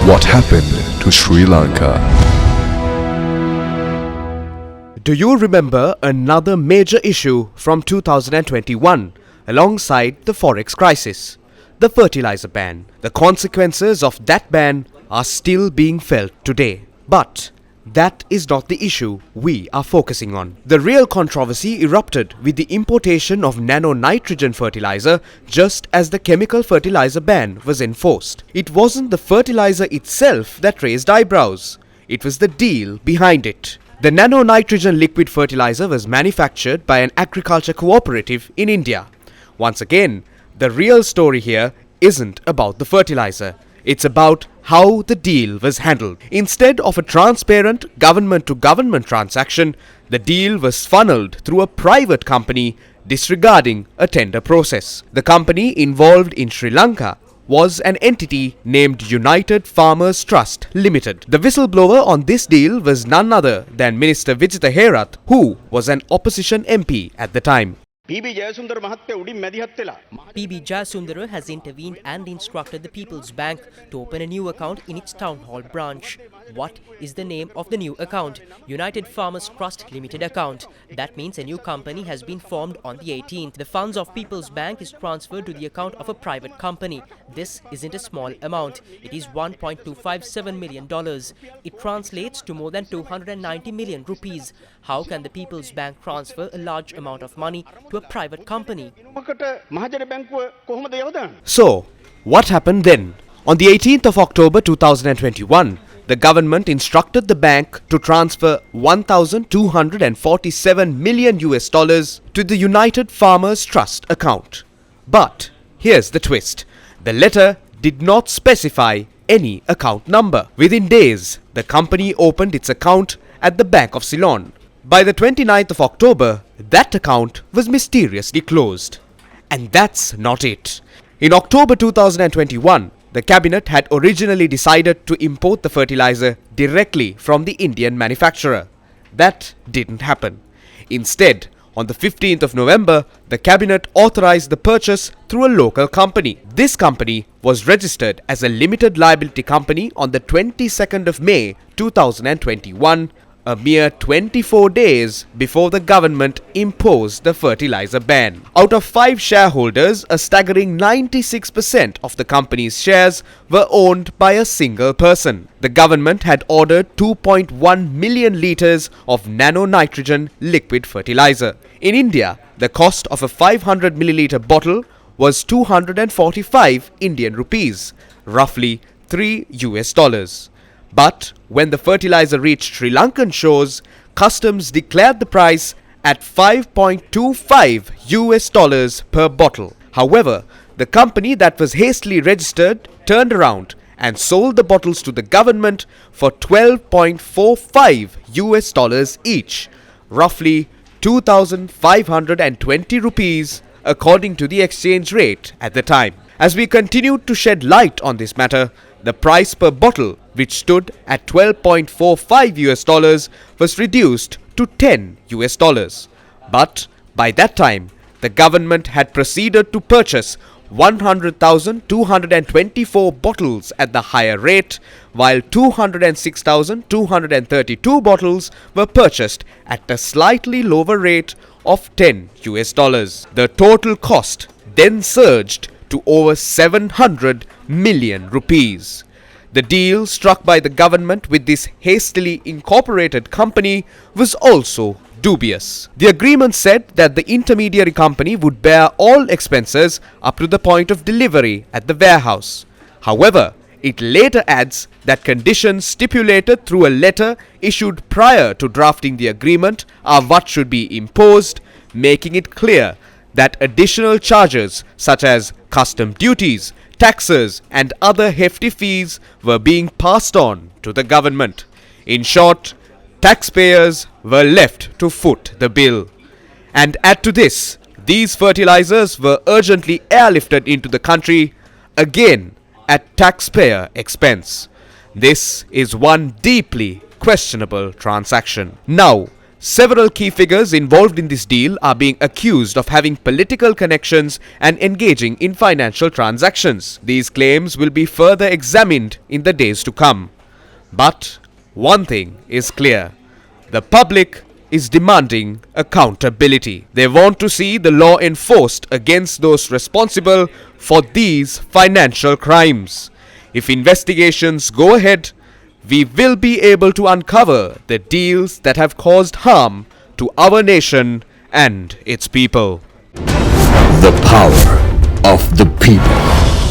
What happened to Sri Lanka? Do you remember another major issue from 2021 alongside the forex crisis? The fertilizer ban. The consequences of that ban are still being felt today. But that is not the issue we are focusing on. The real controversy erupted with the importation of nano nitrogen fertilizer just as the chemical fertilizer ban was enforced. It wasn't the fertilizer itself that raised eyebrows. It was the deal behind it. The nano nitrogen liquid fertilizer was manufactured by an agriculture cooperative in India. Once again, the real story here isn't about the fertilizer. It's about how the deal was handled. Instead of a transparent government-to-government transaction, the deal was funneled through a private company disregarding a tender process. The company involved in Sri Lanka was an entity named United Farmers Trust Limited. The whistleblower on this deal was none other than Minister Vijitha Herath, who was an opposition MP at the time. PB Jayasundara has intervened and instructed the People's Bank to open a new account in its town hall branch. What is the name of the new account? United Farmers Trust Limited account. That means a new company has been formed on the 18th. The funds of People's Bank is transferred to the account of a private company. This isn't a small amount. It is $1.257 million. It translates to more than 290 million rupees. How can the People's Bank transfer a large amount of money to a private company? So, what happened then? On the 18th of October 2021, the government instructed the bank to transfer $1,247 million to the United Farmers Trust account. But here's the twist. The letter did not specify any account number. Within days, the company opened its account at the Bank of Ceylon. By the 29th of October, that account was mysteriously closed. And that's not it. In October 2021, the cabinet had originally decided to import the fertilizer directly from the Indian manufacturer. That didn't happen. Instead, on the 15th of November, the cabinet authorized the purchase through a local company. This company was registered as a limited liability company on the 22nd of May 2021, a mere 24 days before the government imposed the fertilizer ban. Out of 5 shareholders, a staggering 96% of the company's shares were owned by a single person. The government had ordered 2.1 million litres of nano nitrogen liquid fertilizer. In India, the cost of a 500 milliliter bottle was 245 Indian rupees, roughly $3. But when the fertilizer reached Sri Lankan shores, customs declared the price at $5.25 per bottle. However, the company that was hastily registered turned around and sold the bottles to the government for $12.45 each, roughly 2,520 rupees according to the exchange rate at the time. As we continued to shed light on this matter, the price per bottle, which stood at $12.45 was reduced to $10. But by that time, the government had proceeded to purchase 100,224 bottles at the higher rate, while 206,232 bottles were purchased at a slightly lower rate of $10. The total cost then surged to over 700 million rupees. The deal struck by the government with this hastily incorporated company was also dubious. The agreement said that the intermediary company would bear all expenses up to the point of delivery at the warehouse. However, it later adds that conditions stipulated through a letter issued prior to drafting the agreement are what should be imposed, making it clear that additional charges such as custom duties, taxes and other hefty fees were being passed on to the government. In short, taxpayers were left to foot the bill. And add to this, these fertilizers were urgently airlifted into the country, again at taxpayer expense. This is one deeply questionable transaction. Now, Several key figures involved in this deal are being accused of having political connections and engaging in financial transactions. These claims will be further examined in the days to come. But one thing is clear. The public is demanding accountability. They want to see the law enforced against those responsible for these financial crimes. If investigations go ahead, we will be able to uncover the deals that have caused harm to our nation and its people. The power of the people.